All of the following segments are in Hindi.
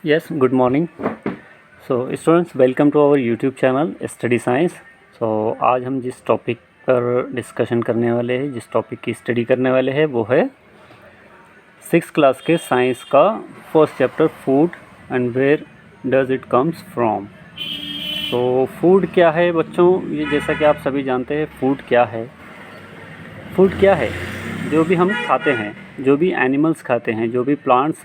Yes, good morning. So students, welcome to our YouTube channel Study Science. So आज हम जिस टॉपिक पर डिस्कशन करने वाले हैं, जिस टॉपिक की स्टडी करने वाले हैं वो है 6th क्लास के साइंस का first chapter food and where does it comes from. तो फूड क्या है बच्चों, ये जैसा कि आप सभी जानते हैं फूड क्या है। फूड क्या है? जो भी हम खाते हैं, जो भी एनिमल्स खाते हैं, जो भी प्लांट्स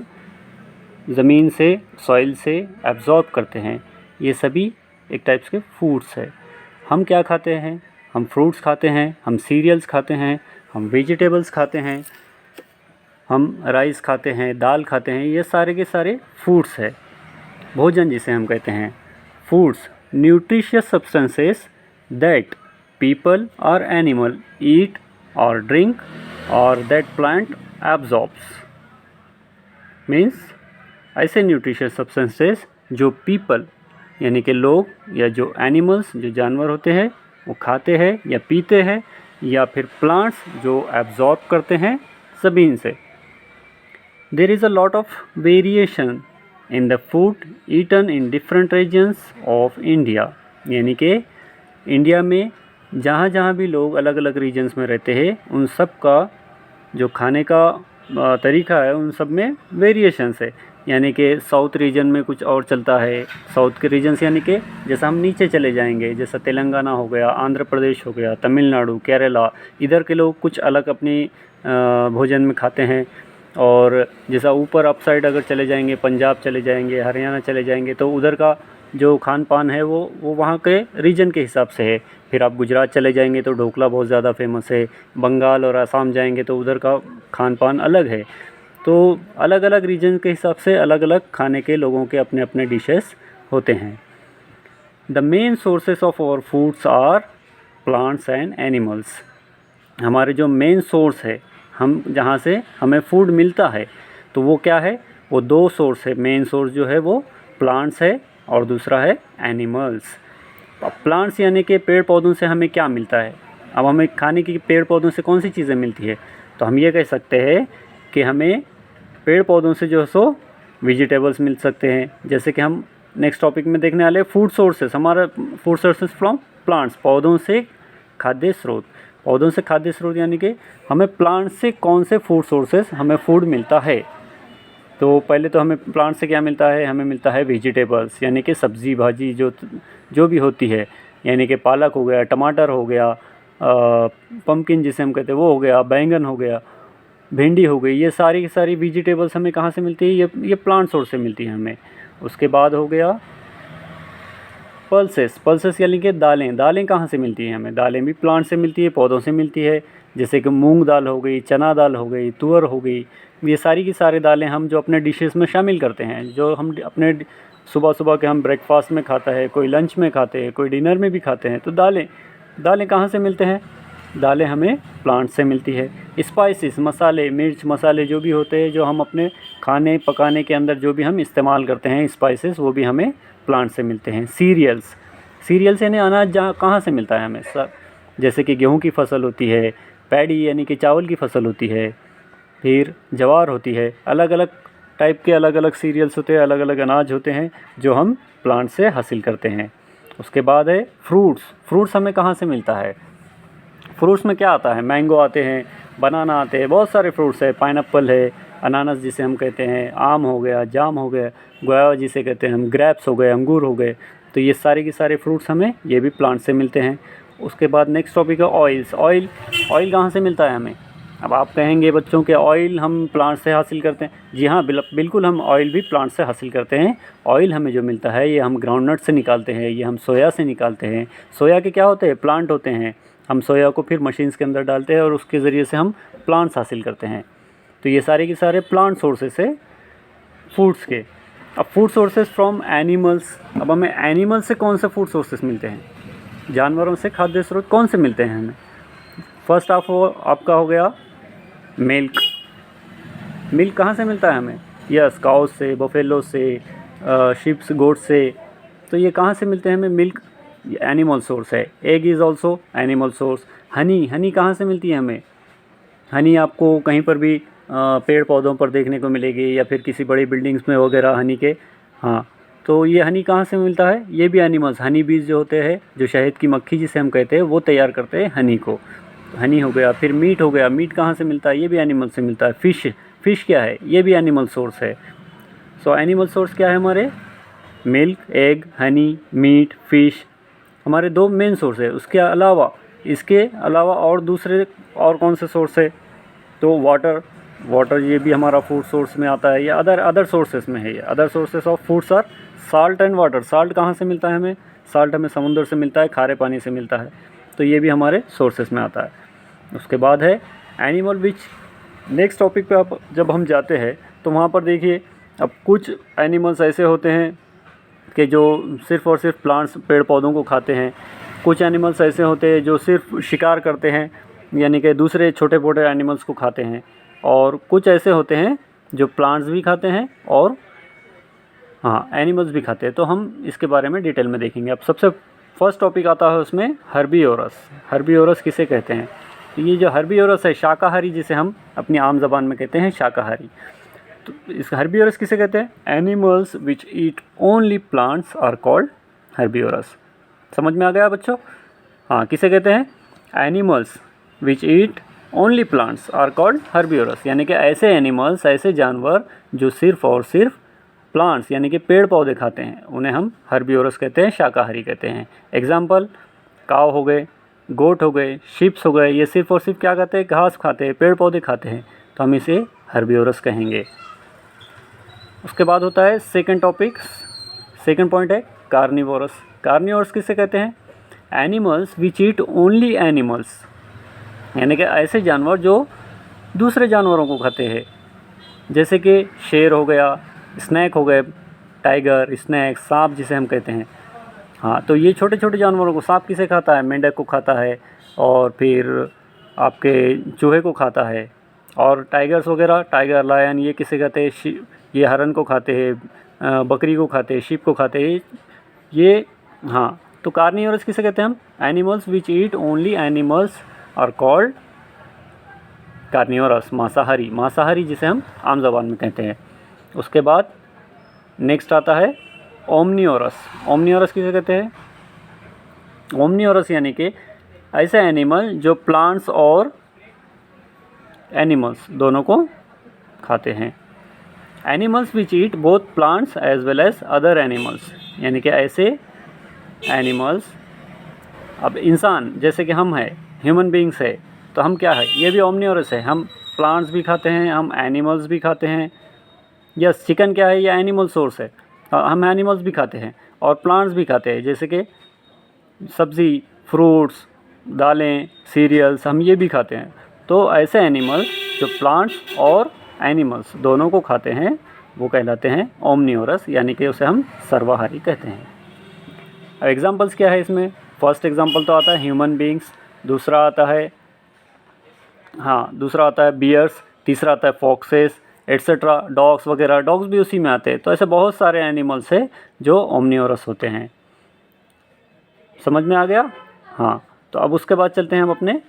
ज़मीन से, सॉइल से एब्जॉर्ब करते हैं, ये सभी एक टाइप्स के फूड्स है। हम क्या खाते हैं? हम फ्रूट्स खाते हैं, हम सीरियल्स खाते हैं, हम वेजिटेबल्स खाते हैं, हम राइस खाते हैं, दाल खाते हैं, ये सारे के सारे फूड्स है। भोजन जिसे हम कहते हैं। Foods nutritious substances that people और एनिमल ईट और ड्रिंक और दैट प्लांट एब्जॉर्ब्स। मीन्स ऐसे न्यूट्रिशियस सब्सटेंसेस जो पीपल यानी कि लोग या जो एनिमल्स जो जानवर होते हैं वो खाते हैं या पीते हैं, या फिर प्लांट्स जो एब्जॉर्ब करते हैं ज़मीन से। There is a lot of variation in the food eaten in different regions of India. यानी कि इंडिया में जहाँ जहाँ भी लोग अलग अलग रीजन्स में रहते हैं, उन सब का जो खाने का तरीका है उन सब में वेरिएशंस है। यानी कि साउथ रीजन में कुछ और चलता है। साउथ के रीजन्स यानी कि जैसा हम नीचे चले जाएंगे, जैसा तेलंगाना हो गया, आंध्र प्रदेश हो गया, तमिलनाडु, केरला, इधर के लोग कुछ अलग अपनी भोजन में खाते हैं। और जैसा ऊपर अप साइड अगर चले जाएंगे, पंजाब चले जाएंगे, हरियाणा चले जाएंगे, तो उधर का जो खान पान है वो वहाँ के रीजन के हिसाब से है। फिर आप गुजरात चले जाएंगे तो ढोकला बहुत ज़्यादा फेमस है। बंगाल और असम जाएंगे तो उधर का खान पान अलग है। तो अलग अलग रीजन के हिसाब से अलग अलग खाने के लोगों के अपने अपने डिशेस होते हैं। The main sources of our foods are plants and animals. हमारे जो मेन सोर्स है, हम जहाँ से हमें फूड मिलता है, तो वो क्या है? वो दो सोर्स है। मेन सोर्स जो है वो प्लांट्स है और दूसरा है एनिमल्स। प्लांट्स यानी कि पेड़ पौधों से हमें क्या मिलता है? अब हमें खाने की पेड़ पौधों से कौन सी चीज़ें मिलती है? तो हम ये कह सकते हैं कि हमें पेड़ पौधों से जो है सो वेजिटेबल्स मिल सकते हैं। जैसे कि हम नेक्स्ट टॉपिक में देखने वाले फूड सोर्सेस। हमारा फूड सोर्सेस फ्रॉम प्लांट्स, पौधों से खाद्य स्रोत। पौधों से खाद्य स्रोत यानी कि हमें प्लांट से कौन से फूड सोर्सेस हमें फूड मिलता है। तो पहले तो हमें प्लांट से क्या मिलता है? हमें मिलता है वेजिटेबल्स यानी कि सब्ज़ी भाजी जो भी होती है। यानी कि पालक हो गया, टमाटर हो गया, पम्पकिन जिसे हम कहते हैं वो हो गया, बैंगन हो गया, भिंडी हो गई। ये सारी की सारी वेजिटेबल्स हमें कहाँ से मिलती है? ये प्लांट सोर्स से मिलती है हमें। उसके बाद हो गया पल्सेस यानी कि दालें। दालें कहाँ से मिलती हैं हमें? दालें भी प्लांट से मिलती है, पौधों से मिलती है। जैसे कि मूंग दाल हो गई, चना दाल हो गई, तुअर हो गई। ये सारी की सारी दालें हम जो अपने डिशेस में शामिल करते हैं, जो हम अपने सुबह सुबह के हम ब्रेकफास्ट में खाता है, कोई लंच में खाते हैं, कोई डिनर में भी खाते हैं। तो दालें कहाँ से मिलते हैं? दालें हमें प्लांट से मिलती है। स्पाइसेस, मसाले, मिर्च मसाले जो भी होते हैं, जो हम अपने खाने पकाने के अंदर जो भी हम इस्तेमाल करते हैं स्पाइसेस, वो भी हमें प्लांट से मिलते हैं। सीरियल्स यानी अनाज जहाँ कहाँ से मिलता है हमें? जैसे कि गेहूं की फसल होती है, पैडी यानी कि चावल की फसल होती है, फिर ज्वार होती है। अलग अलग टाइप के अलग अलग सीरियल्स होते हैं, अलग अलग अनाज होते हैं जो हम प्लांट से हासिल करते हैं। उसके बाद है फ्रूट्स हमें कहाँ से मिलता है? फ्रूट्स में क्या आता है? मैंगो आते हैं, बनाना आते हैं, बहुत सारे फ्रूट्स है। पाइनएप्पल है, अनानास जिसे हम कहते हैं, आम हो गया, जाम हो गया, गुआवा जिसे कहते हैं हम, ग्रेप्स हो गए, अंगूर हो गए। तो ये सारे के सारे फ्रूट्स हमें ये भी प्लांट से मिलते हैं। उसके बाद नेक्स्ट टॉपिक है ऑयल्स। ऑयल कहाँ से मिलता है हमें? अब आप कहेंगे बच्चों के ऑयल हम प्लांट से हासिल करते हैं। जी हाँ, बिल्कुल हम ऑयल भी प्लांट से हासिल करते हैं। ऑयल हमें जो मिलता है ये हम ग्राउंडनट से निकालते हैं, ये हम सोया से निकालते हैं। सोया के क्या होते हैं? प्लांट होते हैं। हम सोया को फिर मशीन्स के अंदर डालते हैं और उसके ज़रिए से हम प्लांट्स हासिल करते हैं। तो ये सारे के सारे प्लांट सोर्सेस है फूड्स के। अब फूड सोर्सेस फ्रॉम एनिमल्स। अब हमें एनिमल से कौन से फूड सोर्सेस मिलते हैं? जानवरों से खाद्य स्रोत कौन से मिलते हैं हमें? फर्स्ट आपका हो गया मिल्क। मिल्क कहाँ से मिलता है हमें? यस, काउस से, बफेलो से, शिप्स, गोट से। तो ये कहाँ से मिलते हैं हमें? मिल्क एनिमल सोर्स है। Egg is also animal source. Honey कहाँ से मिलती है हमें? हनी आपको कहीं पर भी पेड़ पौधों पर देखने को मिलेगी, या फिर किसी बड़ी बिल्डिंग्स में वगैरह हनी के हाँ, तो ये हनी कहाँ से मिलता है? ये भी एनिमल्स, हनी बीज जो होते हैं, जो शहद की मक्खी जिसे हम कहते हैं, वो तैयार करते हैं हनी को। हनी हो गया, फिर मीट हो गया, मीट कहाँ से मिलता है? ये भी एनिमल से मिलता है। फ़िश क्या है? ये भी एनिमल सोर्स है। सो एनिमल सोर्स क्या है हमारे? Milk, egg, honey, meat, fish हमारे 2 मेन सोर्स है। इसके अलावा और दूसरे और कौन से सोर्स है? तो वाटर ये भी हमारा फूड सोर्स में आता है। ये अदर सोर्सेस में है। ये other sources of foods are salt and water. Salt कहाँ से मिलता है हमें? साल्ट हमें समुद्र से मिलता है, खारे पानी से मिलता है, तो ये भी हमारे सोर्सेस में आता है। उसके बाद है एनिमल विच, नेक्स्ट टॉपिक पे आप जब हम जाते हैं तो वहाँ पर देखिए, अब कुछ एनिमल्स ऐसे होते हैं कि जो सिर्फ़ और सिर्फ प्लांट्स, पेड़ पौधों को खाते हैं। कुछ एनिमल्स ऐसे होते हैं जो सिर्फ शिकार करते हैं, यानी कि दूसरे छोटे मोटे एनिमल्स को खाते हैं। और कुछ ऐसे होते हैं जो प्लांट्स भी खाते हैं और एनिमल्स भी खाते हैं। तो हम इसके बारे में डिटेल में देखेंगे। अब सबसे फर्स्ट टॉपिक आता है उसमें हर्बीवोरस। हर्बीवोरस किसे कहते हैं? तो ये जो हर्बीवोरस है, शाकाहारी, जिसे हम अपनी आम ज़बान में कहते हैं शाकाहारी। तो इस हर्बीवोरस किसे कहते हैं? Animals which eat only plants are called herbivorous. समझ में आ गया बच्चों? हाँ, किसे कहते हैं? Animals which eat only plants are called herbivorous, यानी कि ऐसे एनिमल्स, ऐसे जानवर जो सिर्फ और सिर्फ प्लांट्स यानी कि पेड़ पौधे खाते हैं, उन्हें हम हर्बीवोरस कहते हैं, शाकाहारी कहते हैं। एग्जाम्पल, काव हो गए, गोट हो गए, शिप्स हो गए, ये सिर्फ और सिर्फ क्या खाते हैं? घास खाते हैं, पेड़ पौधे खाते हैं, तो हम इसे हर्बीवोरस कहेंगे। उसके बाद होता है सेकंड टॉपिक, सेकंड पॉइंट है कार्निवोरस। कार्निवोरस किसे कहते हैं? Animals which eat only animals, यानी कि ऐसे जानवर जो दूसरे जानवरों को खाते हैं, जैसे कि शेर हो गया, स्नैक हो गए, टाइगर, स्नैक, सांप जिसे हम कहते हैं। हाँ, तो ये छोटे छोटे जानवरों को, सांप किसे खाता है? मेंढक को खाता है, और फिर आपके चूहे को खाता है। और टाइगर्स वगैरह, टाइगर, लायन, ये किसे खाते हैं? ये हरन को खाते हैं, बकरी को खाते हैं, शीप को खाते हैं ये। हाँ, तो कार्निवोरस किसे कहते हैं हम? Animals which eat only animals are called carnivorous, मांसाहारी। मांसाहारी जिसे हम आम ज़बान में कहते हैं। उसके बाद नेक्स्ट आता है ओमनिवोरस। ओमनिवोरस किसे कहते हैं? ओमनिवोरस यानी कि ऐसे एनिमल जो प्लांट्स और एनिमल्स दोनों को खाते हैं। Animals which eat both plants as well as other animals, यानी कि ऐसे एनिमल्स, अब इंसान जैसे कि हम हैं, ह्यूमन बींग्स है, तो हम क्या है? ये भी ओमनिवोरस है। हम प्लांट्स भी खाते हैं, हम एनिमल्स भी खाते हैं। यस, चिकन क्या है? ये एनिमल सोर्स है। हम एनिमल्स भी खाते हैं और प्लांट्स भी खाते हैं, जैसे कि सब्ज़ी, फ्रूट्स, दालें, सीरियल्स, हम ये भी खाते हैं। तो ऐसे एनिमल्स जो प्लांट्स और एनिमल्स दोनों को खाते हैं, वो कहलाते हैं ओमनिवोरस, यानी कि उसे हम सर्वाहारी कहते हैं। अब एग्जांपल्स क्या है इसमें? फर्स्ट एग्जांपल तो आता है ह्यूमन बींग्स, दूसरा आता है बियर्स, तीसरा आता है फॉक्सेस एट्सेट्रा, डॉग्स वगैरह, डॉग्स भी उसी में आते हैं। तो ऐसे बहुत सारे एनिमल्स हैं जो ओमनिवोरस होते हैं। समझ में आ गया? हाँ, तो अब उसके बाद चलते हैं हम अपने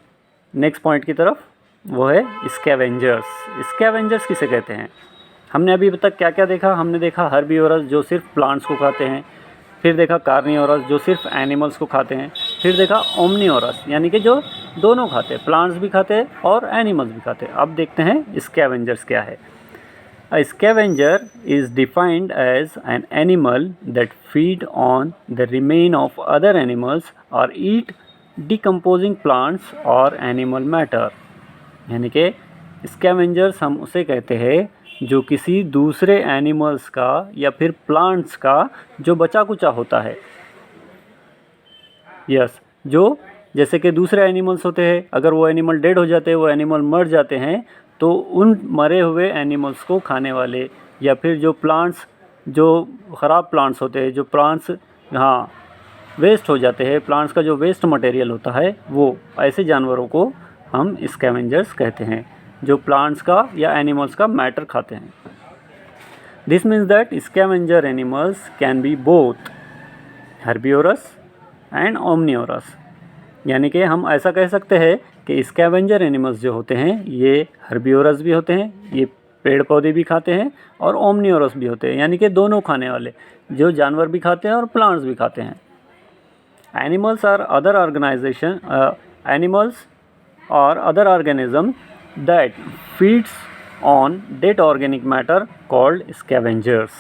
नेक्स्ट पॉइंट की तरफ, वो है स्कैवेंजर्स। स्कैवेंजर्स किसे कहते हैं? हमने अभी तक क्या क्या देखा? हमने देखा हर्बीवोरस जो सिर्फ प्लांट्स को खाते हैं, फिर देखा कार्निवोरस जो सिर्फ एनिमल्स को खाते हैं, फिर देखा ओमनिवोरस यानी कि जो दोनों खाते हैं, प्लांट्स भी खाते हैं और एनिमल्स भी खाते हैं। अब देखते हैं स्कैवेंजर्स क्या है। A scavenger is defined as an animal that feed on the remain of other animals or eat decomposing plants or animal matter। यानी कि स्कैवेंजर्स हम उसे कहते हैं जो किसी दूसरे एनिमल्स का या फिर प्लांट्स का जो बचा कुचा होता है। यस, जो जैसे कि दूसरे एनिमल्स होते हैं, अगर वो एनिमल डेड हो जाते हैं, वो एनिमल मर जाते हैं, तो उन मरे हुए एनिमल्स को खाने वाले, या फिर जो प्लांट्स, जो ख़राब प्लांट्स होते हैं, जो प्लांट्स वेस्ट हो जाते हैं, प्लांट्स का जो वेस्ट मटेरियल होता है, वो ऐसे जानवरों को हम स्कैवेंजर्स कहते हैं जो प्लांट्स का या एनिमल्स का मैटर खाते हैं। This means that scavenger animals can be both herbivorous and omnivorous, यानी कि हम ऐसा कह सकते हैं कि स्कैवेंजर एनिमल्स जो होते हैं ये हर्बीवोरस भी होते हैं, ये पेड़ पौधे भी खाते हैं और ओमनिवोरस भी होते हैं, यानी कि दोनों खाने वाले, जो जानवर भी खाते हैं और प्लांट्स भी खाते हैं। Animals are other organisation animals और other organism that feeds on dead organic matter called scavengers,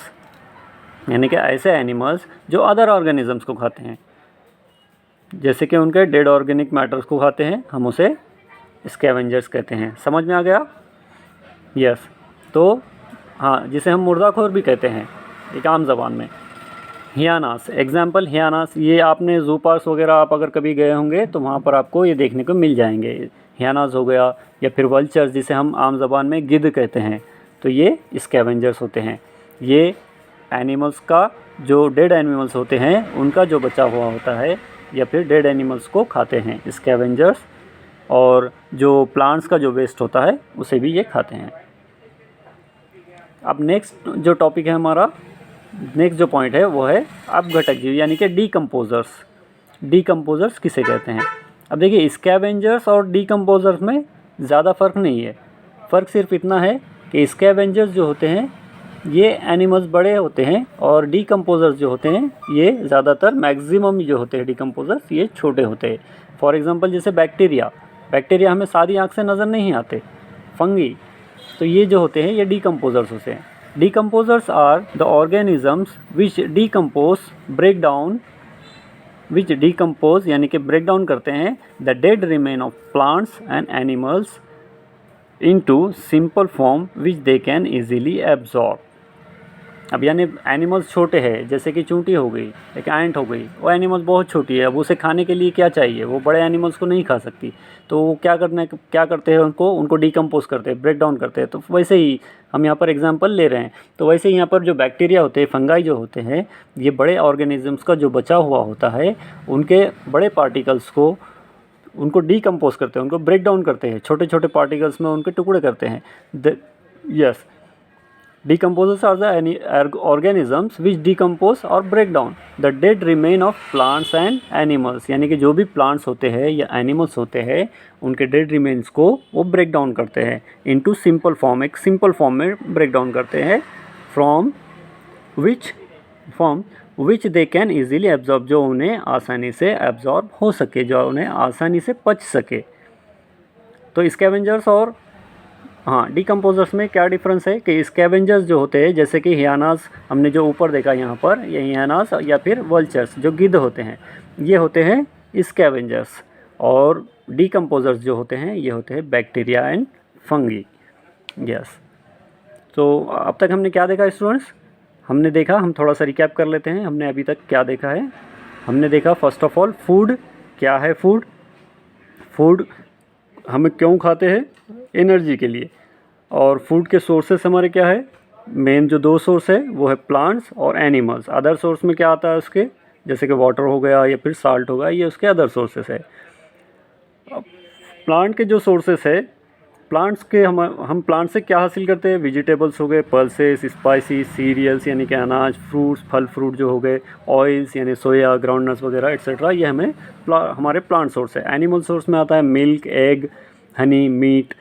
यानी कि ऐसे एनिमल्स जो अदर ऑर्गेनिजम्स को खाते हैं, जैसे कि उनके डेड ऑर्गेनिक मैटर्स को खाते हैं, हम उसे स्कैवेंजर्स कहते हैं। समझ में आ गया? यस। तो हाँ, जिसे हम मुर्दाखोर भी कहते हैं एक आम ज़बान में। हियानास, एग्जाम्पल हियानास, ये आपने ज़ू पार्क्स वगैरह आप अगर कभी गए होंगे तो वहाँ पर आपको ये देखने को मिल जाएंगे। हियानास हो गया, या फिर वल्चर्स जिसे हम आम ज़बान में गिद्ध कहते हैं, तो ये स्कैवेंजर्स होते हैं। ये एनिमल्स का, जो डेड एनिमल्स होते हैं उनका जो बचा हुआ होता है या फिर डेड एनिमल्स को खाते हैं स्कैवेंजर्स, और जो प्लांट्स का जो वेस्ट होता है उसे भी ये खाते हैं। अब नेक्स्ट जो टॉपिक है हमारा, नेक्स्ट जो पॉइंट है वो है अपघटक जीव, यानी कि डीकम्पोजर्स। डीकम्पोजर्स किसे कहते हैं? अब देखिए, स्कैवेंजर्स और डीकम्पोजर्स में ज़्यादा फ़र्क नहीं है। फ़र्क सिर्फ इतना है कि स्कैवेंजर्स जो होते हैं ये एनिमल्स बड़े होते हैं, और डीकम्पोजर्स जो होते हैं ये ज़्यादातर मैक्सिमम जो होते हैं डीकम्पोजर्स ये छोटे होते हैं। फॉर एग्जांपल जैसे बैक्टीरिया, बैक्टीरिया हमें सादी आँख से नज़र नहीं आते। फंगी, तो ये जो होते हैं ये डीकम्पोजर्स होते हैं। Decomposers are the organisms which decompose break down, which decompose यानी कि ब्रेक डाउन करते हैं the dead remain of plants and animals into simple form which they can easily absorb. अब यानी एनिमल्स छोटे हैं, जैसे कि चूंटी हो गई, एक एंट हो गई, वो एनिमल्स बहुत छोटी है। अब उसे खाने के लिए क्या चाहिए, वो बड़े एनिमल्स को नहीं खा सकती, तो वो क्या करते हैं, उनको डीकम्पोज करते हैं, ब्रेक डाउन करते हैं। तो वैसे ही हम यहाँ पर एग्जांपल ले रहे हैं, तो वैसे ही यहाँ पर जो बैक्टीरिया होते हैं, फंगाई जो होते हैं, ये बड़े ऑर्गेनिजम्स का जो बचा हुआ होता है उनके बड़े पार्टिकल्स को, उनको डीकम्पोज करते हैं, उनको ब्रेक डाउन करते हैं, छोटे छोटे पार्टिकल्स में उनके टुकड़े करते हैं। Yes, decomposers are the organisms which decompose or break down the dead remain of plants and animals, यानी कि जो भी plants होते हैं या animals होते हैं उनके dead remains को वो break down करते हैं into simple form, एक simple form में break down करते हैं, from which they can easily absorb, जो उन्हें आसानी से absorb हो सके, जो उन्हें आसानी से पच सके। तो स्कैवेंजर्स और हाँ डीकम्पोजर्स में क्या डिफरेंस है कि स्कैवेंजर्स जो होते हैं, जैसे कि हियानास हमने जो ऊपर देखा यहाँ पर, ये हियानास या फिर वल्चर्स जो गिद्ध होते हैं, ये होते हैं स्कैवेंजर्स, और डीकम्पोजर्स जो होते हैं ये होते हैं बैक्टीरिया एंड फंगी। यस, तो अब तक हमने क्या देखा स्टूडेंट्स? हमने देखा, हम थोड़ा सा रिकैप कर लेते हैं, हमने अभी तक क्या देखा है। हमने देखा फर्स्ट ऑफ ऑल फूड, क्या है फूड? फूड हम क्यों खाते हैं? एनर्जी के लिए। और फूड के सोर्सेस हमारे क्या है? मेन जो दो सोर्स है वो है प्लांट्स और एनिमल्स। अदर सोर्स में क्या आता है उसके, जैसे कि वाटर हो गया या फिर साल्ट हो गया, ये उसके अदर सोर्सेस है। प्लांट के जो सोर्सेस है, प्लांट्स के हम प्लांट से क्या हासिल करते हैं? वेजिटेबल्स हो गए, पल्सेस, स्पाइसी, सीरियल्स यानी कि अनाज, फ्रूट्स, फल फ्रूट जो हो गए, ऑयल्स यानी सोया, ग्राउंडनट्स वगैरह एक्सेट्रा, ये हमें हमारे प्लांट सोर्स है। एनिमल सोर्स में आता है मिल्क, एग, हनी, मीट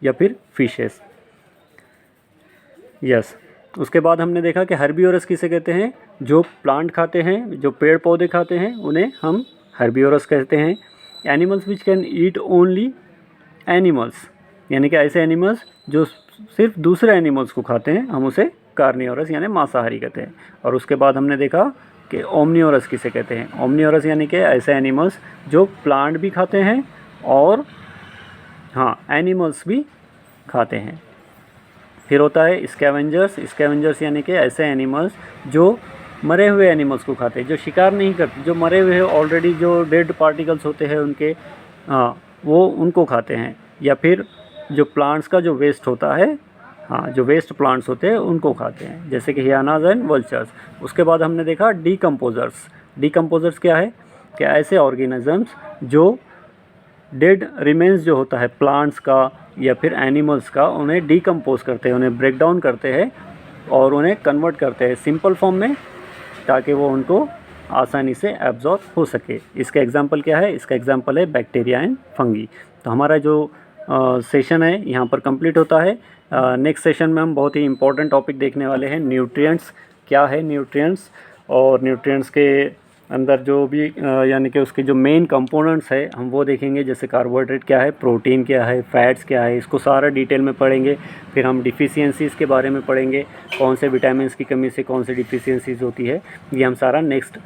या फिर फिशेस। यस, उसके बाद हमने देखा कि हर्बिवोरस किसे कहते हैं? जो प्लांट खाते हैं, जो पेड़ पौधे खाते हैं, उन्हें हम हर्बिवोरस कहते हैं। Animals which can eat only animals, यानी कि ऐसे एनिमल्स जो सिर्फ दूसरे एनिमल्स को खाते हैं, हम उसे कार्निवोरस यानी मांसाहारी कहते हैं। और उसके बाद हमने देखा कि ओमनिवोरस किसे कहते हैं? ओमनिवोरस यानी कि ऐसे एनिमल्स जो प्लांट भी खाते हैं और हाँ एनिमल्स भी खाते हैं। फिर होता है स्कैवेंजर्स। स्कैवेंजर्स यानी कि ऐसे एनिमल्स जो मरे हुए एनिमल्स को खाते हैं, जो शिकार नहीं करते, जो मरे हुए ऑलरेडी जो डेड पार्टिकल्स होते हैं उनके, हाँ वो उनको खाते हैं। या फिर जो प्लांट्स का जो वेस्ट होता है, हाँ जो वेस्ट प्लांट्स होते हैं उनको खाते हैं, जैसे कि हियानास एंड वल्चर्स। उसके बाद हमने देखा डीकम्पोजर्स। डीकम्पोजर्स क्या है कि ऐसे ऑर्गेनिजम्स जो डेड रिमेन्स जो होता है प्लांट्स का या फिर एनिमल्स का, उन्हें डीकम्पोज करते हैं, उन्हें ब्रेक डाउन करते हैं और उन्हें कन्वर्ट करते हैं सिंपल फॉर्म में, ताकि वो उनको आसानी से एब्जॉर्ब हो सके। इसका एग्जांपल क्या है? इसका एग्जांपल है बैक्टीरिया एंड फंगी। तो हमारा जो सेशन है यहाँ पर कंप्लीट होता है। नेक्स्ट सेशन में हम बहुत ही इंपॉर्टेंट टॉपिक देखने वाले हैं, न्यूट्रिएंट्स। क्या है न्यूट्रिएंट्स, और न्यूट्रिएंट्स के अंदर जो भी यानी कि उसके जो मेन कंपोनेंट्स है हम वो देखेंगे, जैसे कार्बोहाइड्रेट क्या है, प्रोटीन क्या है, फैट्स क्या है, इसको सारा डिटेल में पढ़ेंगे। फिर हम डिफिशियंसीज़ के बारे में पढ़ेंगे, कौन से विटामिन की कमी से कौन सी डिफिशियंसीज़ होती है, ये हम सारा नेक्स्ट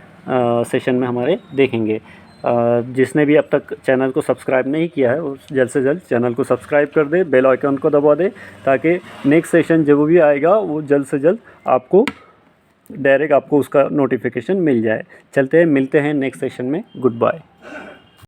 सेशन में हमारे देखेंगे। जिसने भी अब तक चैनल को सब्सक्राइब नहीं किया है वो जल्द से जल्द चैनल को सब्सक्राइब कर दे, बेल आइकन को दबा दे, ताकि नेक्स्ट सेशन जब भी आएगा वो जल्द से जल्द आपको डायरेक्ट आपको उसका नोटिफिकेशन मिल जाए। चलते हैं, मिलते हैं नेक्स्ट सेशन में। Good bye.